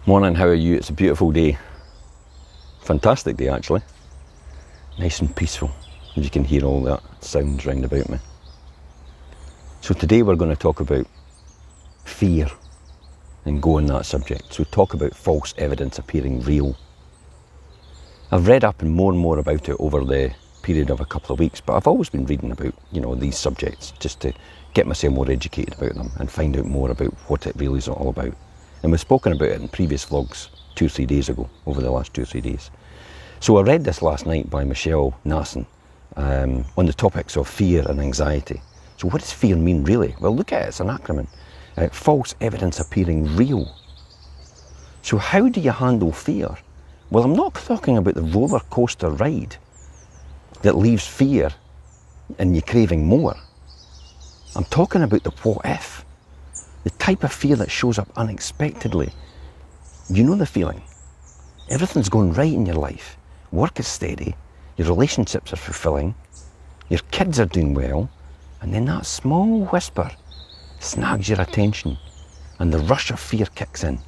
Morning, how are you? It's a beautiful day. Fantastic day, actually. Nice and peaceful, as you can hear all that sounds round about me. So today we're going to talk about fear and go on that subject. So talk about false evidence appearing real. I've read up and more about it over the period of a couple of weeks, but I've always been reading about, these subjects just to get myself more educated about them and find out more about what it really is all about. And we've spoken about it in previous vlogs 2 or 3 days ago, over the last 2 or 3 days. So I read this last night by Michelle Nasson on the topics of fear and anxiety. So what does fear mean really? Well, look at it, it's an acronym. False evidence appearing real. So how do you handle fear? Well, I'm not talking about the roller coaster ride that leaves fear and you craving more. I'm talking about the what if. The type of fear that shows up unexpectedly. You know the feeling. Everything's going right in your life. Work is steady. Your relationships are fulfilling. Your kids are doing well. And then that small whisper snags your attention and the rush of fear kicks in.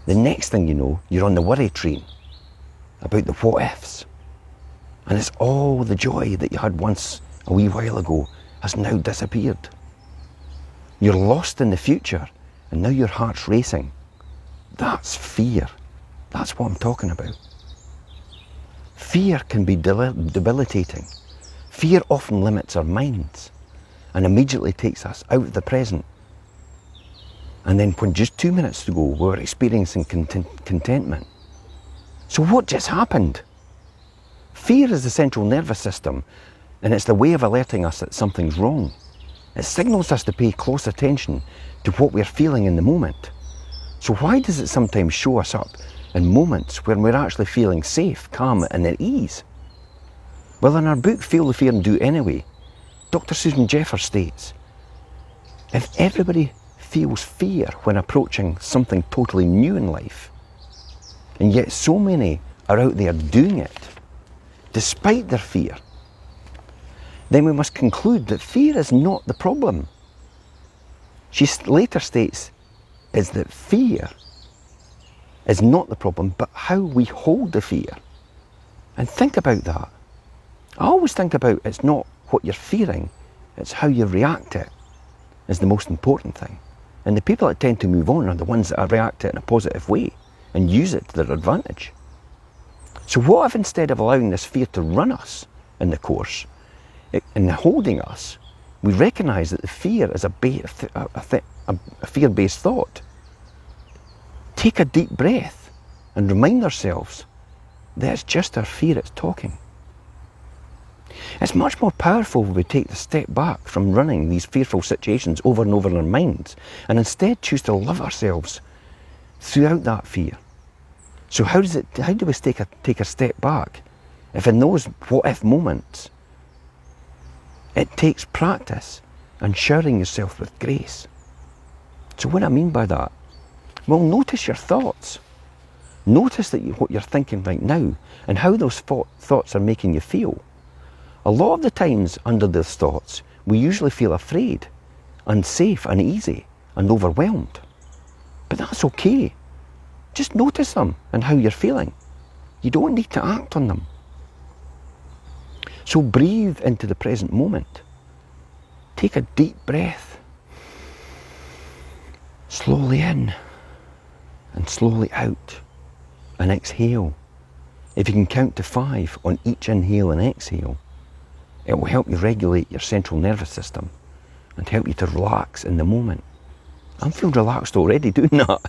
The next thing you know, you're on the worry train about the what ifs. And it's all the joy that you had once a wee while ago has now disappeared. You're lost in the future and now your heart's racing. That's fear. That's what I'm talking about. Fear can be debilitating. Fear often limits our minds and immediately takes us out of the present. And then when just 2 minutes ago we were experiencing contentment. So what just happened? Fear is the central nervous system and it's the way of alerting us that something's wrong. It signals us to pay close attention to what we're feeling in the moment. So why does it sometimes show us up in moments when we're actually feeling safe, calm and at ease? Well, in our book, Feel the Fear and Do It Anyway, Dr. Susan Jeffers states, if everybody feels fear when approaching something totally new in life, and yet so many are out there doing it, despite their fear, then we must conclude that fear is not the problem. She later states is that fear is not the problem, but how we hold the fear. And think about that. I always think about it's not what you're fearing, it's how you react to it is the most important thing. And the people that tend to move on are the ones that react to it in a positive way and use it to their advantage. So what if instead of allowing this fear to run us in the course, in holding us, we recognise that the fear is a fear-based thought. Take a deep breath and remind ourselves that it's just our fear that's talking. It's much more powerful when we take the step back from running these fearful situations over and over in our minds and instead choose to love ourselves throughout that fear. So how do we take a step back if in those what if moments it takes practice and showering yourself with grace? So what I mean by that? Well, notice your thoughts. Notice what you're thinking right now and how those thoughts are making you feel. A lot of the times under those thoughts, we usually feel afraid, unsafe, uneasy, and overwhelmed. But that's okay. Just notice them and how you're feeling. You don't need to act on them. So breathe into the present moment. Take a deep breath. Slowly in and slowly out. And exhale. If you can count to 5 on each inhale and exhale, it will help you regulate your central nervous system and help you to relax in the moment. I'm feeling relaxed already doing that.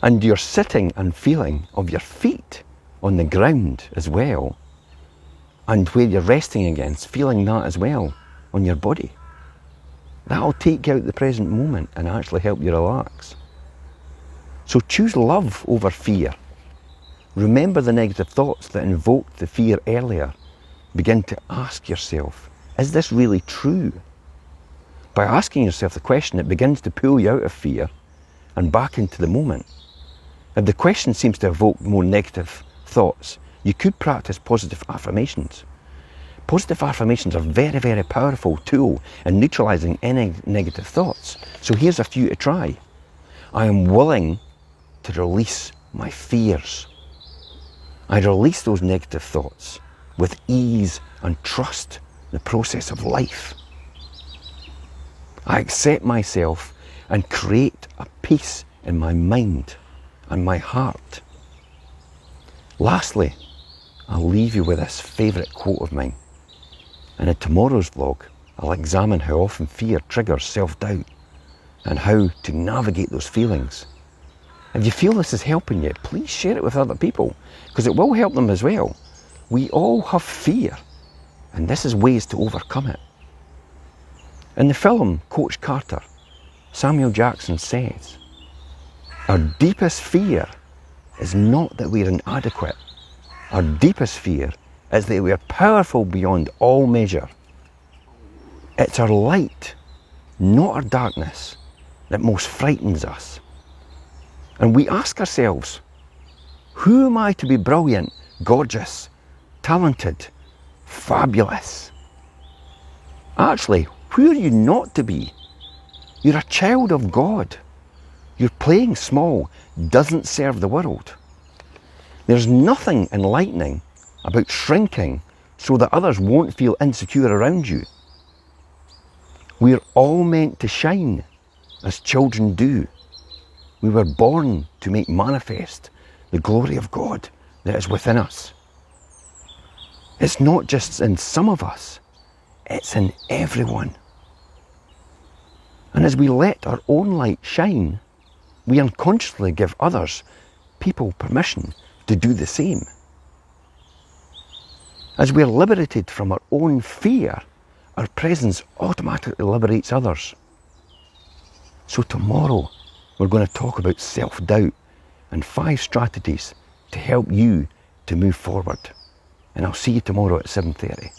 And your sitting and feeling of your feet on the ground as well, and where you're resting against, feeling that as well on your body. That'll take you out the present moment and actually help you relax. So choose love over fear. Remember the negative thoughts that invoked the fear earlier. Begin to ask yourself, is this really true? By asking yourself the question, it begins to pull you out of fear and back into the moment. If the question seems to evoke more negative thoughts, you could practice positive affirmations. Positive affirmations are a very, very powerful tool in neutralising any negative thoughts. So here's a few to try. I am willing to release my fears. I release those negative thoughts with ease and trust in the process of life. I accept myself and create a peace in my mind and my heart. Lastly, I'll leave you with this favourite quote of mine. And in tomorrow's vlog, I'll examine how often fear triggers self-doubt and how to navigate those feelings. If you feel this is helping you, please share it with other people, because it will help them as well. We all have fear, and this is ways to overcome it. In the film Coach Carter, Samuel Jackson says, "Our deepest fear is not that we're inadequate. Our deepest fear is that we are powerful beyond all measure. It's our light, not our darkness, that most frightens us." And we ask ourselves, who am I to be brilliant, gorgeous, talented, fabulous? Actually, who are you not to be? You're a child of God. Your playing small doesn't serve the world. There's nothing enlightening about shrinking so that others won't feel insecure around you. We're all meant to shine as children do. We were born to make manifest the glory of God that is within us. It's not just in some of us, it's in everyone. And as we let our own light shine, we unconsciously give others, people, permission to do the same. As we are liberated from our own fear, our presence automatically liberates others. So tomorrow, we're going to talk about self-doubt and 5 strategies to help you to move forward. And I'll see you tomorrow at 7:30.